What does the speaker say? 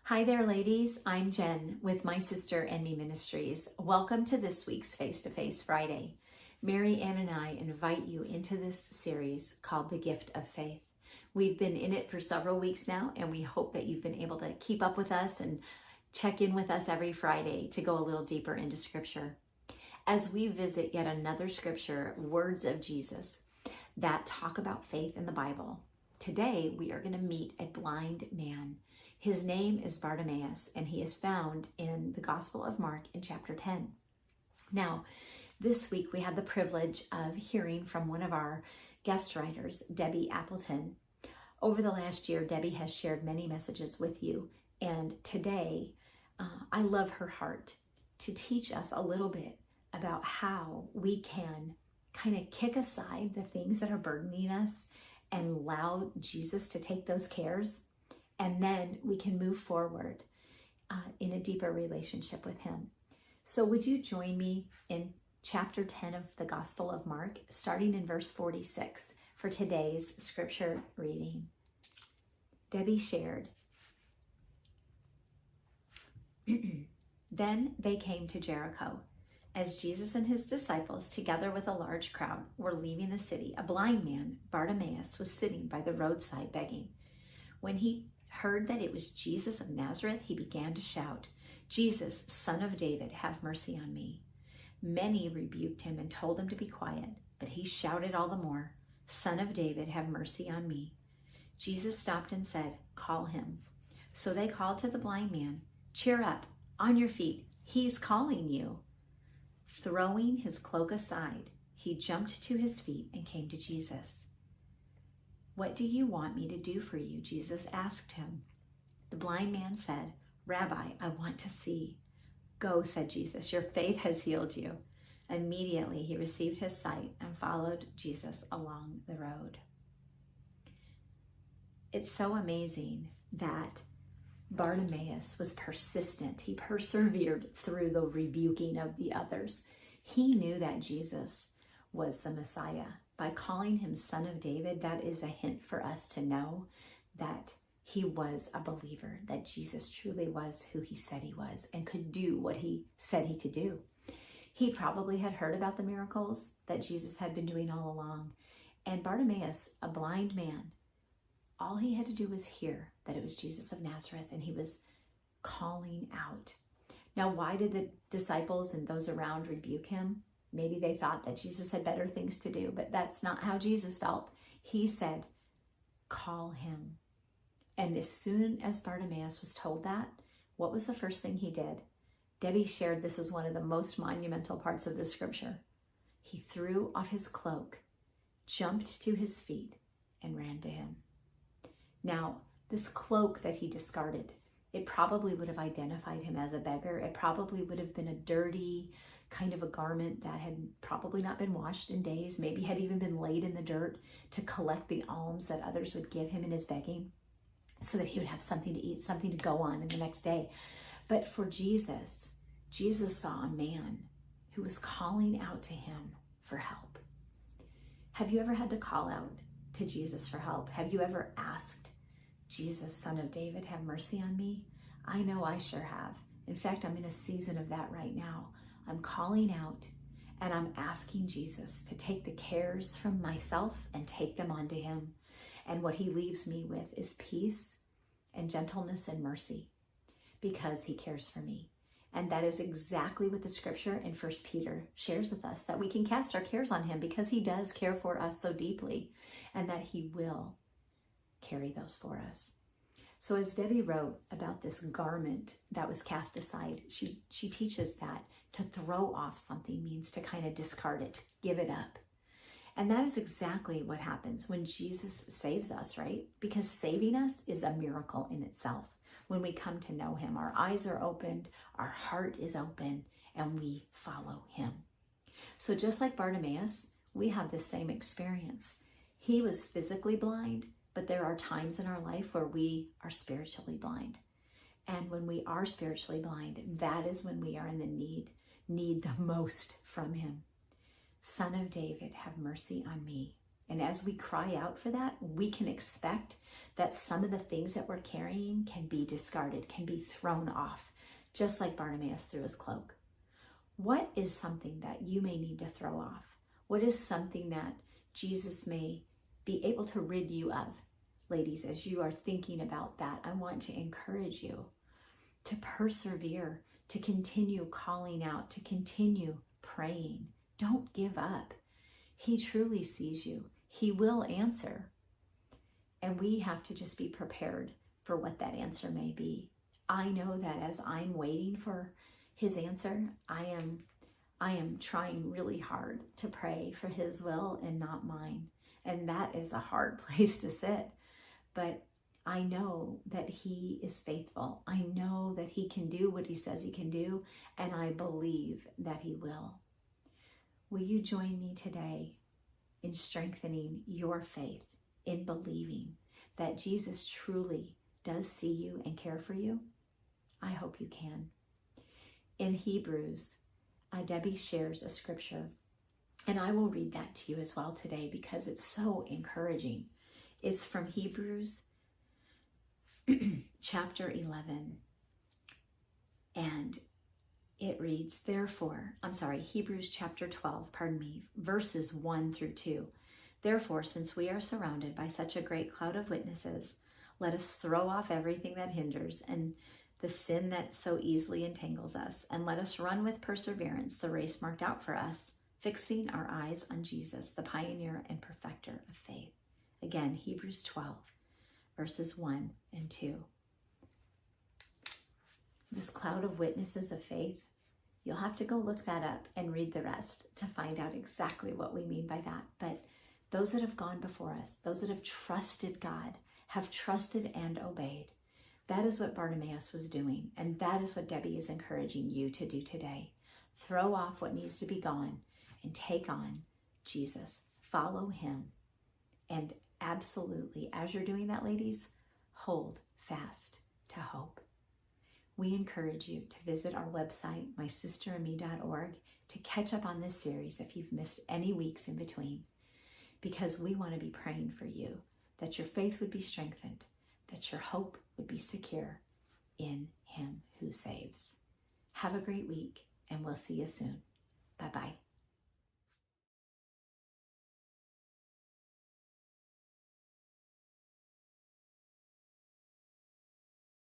Hi there, ladies. I'm Jen with My Sister and Me Ministries. Welcome to this week's Face-to-Face Friday. Mary Ann and I invite you into this series called The Gift of Faith. We've been in it for several weeks now, and we hope that you've been able to keep up with us and check in with us every Friday to go a little deeper into Scripture. As we visit yet another Scripture, words of Jesus that talk about faith in the Bible, today we are going to meet a blind man. His name is Bartimaeus, and he is found in the Gospel of Mark in chapter 10. Now, this week we had the privilege of hearing from one of our guest writers, Debbie Appleton. Over the last year, Debbie has shared many messages with you, and today I love her heart to teach us a little bit about how we can kind of kick aside the things that are burdening us and allow Jesus to take those cares. And then we can move forward in a deeper relationship with him. So would you join me in chapter 10 of the Gospel of Mark, starting in verse 46 for today's scripture reading. Debbie shared, Then they came to Jericho. As Jesus and his disciples, together with a large crowd, were leaving the city, a blind man, Bartimaeus, was sitting by the roadside begging. When he heard that it was Jesus of Nazareth, he began to shout, Jesus, Son of David, have mercy on me. Many rebuked him and told him to be quiet, but he shouted all the more, Son of David, have mercy on me. Jesus stopped and said, Call him. So they called to the blind man, Cheer up, on your feet, he's calling you. Throwing his cloak aside, he jumped to his feet and came to Jesus. What do you want me to do for you? Jesus asked him. The blind man said, Rabbi, I want to see. Go, said Jesus, your faith has healed you. Immediately he received his sight and followed Jesus along the road. It's so amazing that Bartimaeus was persistent. He persevered through the rebuking of the others. He knew that Jesus was the Messiah. By calling him Son of David, that is a hint for us to know that he was a believer, that Jesus truly was who he said he was and could do what he said he could do. He probably had heard about the miracles that Jesus had been doing all along. And Bartimaeus, a blind man, all he had to do was hear that it was Jesus of Nazareth, and he was calling out. Now, why did the disciples and those around rebuke him? Maybe they thought that Jesus had better things to do, but that's not how Jesus felt. He said, call him. And as soon as Bartimaeus was told that, what was the first thing he did? Debbie shared this is one of the most monumental parts of the scripture. He threw off his cloak, jumped to his feet, and ran to him. Now, this cloak that he discarded, it probably would have identified him as a beggar. It probably would have been a dirty kind of a garment that had probably not been washed in days, maybe had even been laid in the dirt to collect the alms that others would give him in his begging so that he would have something to eat, something to go on in the next day. But for Jesus, Jesus saw a man who was calling out to him for help. Have you ever had to call out to Jesus for help? Have you ever asked, Jesus, Son of David, have mercy on me? I know I sure have. In fact, I'm in a season of that right now. I'm calling out and I'm asking Jesus to take the cares from myself and take them onto him. And what he leaves me with is peace and gentleness and mercy because he cares for me. And that is exactly what the scripture in 1 Peter shares with us, that we can cast our cares on him because he does care for us so deeply and that he will carry those for us. So as Debbie wrote about this garment that was cast aside, she teaches that to throw off something means to kind of discard it, give it up. And that is exactly what happens when Jesus saves us, right? Because saving us is a miracle in itself. When we come to know him, our eyes are opened, our heart is open, and we follow him. So just like Bartimaeus, we have the same experience. He was physically blind, but there are times in our life where we are spiritually blind. And when we are spiritually blind, that is when we are in the need the most from him. Son of David, have mercy on me. And as we cry out for that, we can expect that some of the things that we're carrying can be discarded, can be thrown off, just like Bartimaeus threw his cloak. What is something that you may need to throw off? What is something that Jesus may be able to rid you of? Ladies, as you are thinking about that, I want to encourage you to persevere, to continue calling out, to continue praying. Don't give up. He truly sees you. He will answer. And we have to just be prepared for what that answer may be. I know that as I'm waiting for his answer, I am trying really hard to pray for his will and not mine. And that is a hard place to sit. But I know that he is faithful. I know that he can do what he says he can do, and I believe that he will. Will you join me today in strengthening your faith, in believing that Jesus truly does see you and care for you? I hope you can. In Hebrews, Debbie shares a scripture, and I will read that to you as well today because it's so encouraging. It's from Hebrews chapter 11, and it reads, Hebrews chapter 12, verses 1 through 2. Therefore, since we are surrounded by such a great cloud of witnesses, let us throw off everything that hinders and the sin that so easily entangles us, and let us run with perseverance the race marked out for us, fixing our eyes on Jesus, the pioneer and perfecter of faith. Again, Hebrews 12, verses 1 and 2. This cloud of witnesses of faith, you'll have to go look that up and read the rest to find out exactly what we mean by that. But those that have gone before us, those that have trusted God, have trusted and obeyed. That is what Bartimaeus was doing, and that is what Debbie is encouraging you to do today. Throw off what needs to be gone and take on Jesus. Follow him. And absolutely, as you're doing that, ladies, hold fast to hope. We encourage you to visit our website, mysisterandme.org, to catch up on this series if you've missed any weeks in between, because we want to be praying for you, that your faith would be strengthened, that your hope would be secure in him who saves. Have a great week, and we'll see you soon. Bye-bye.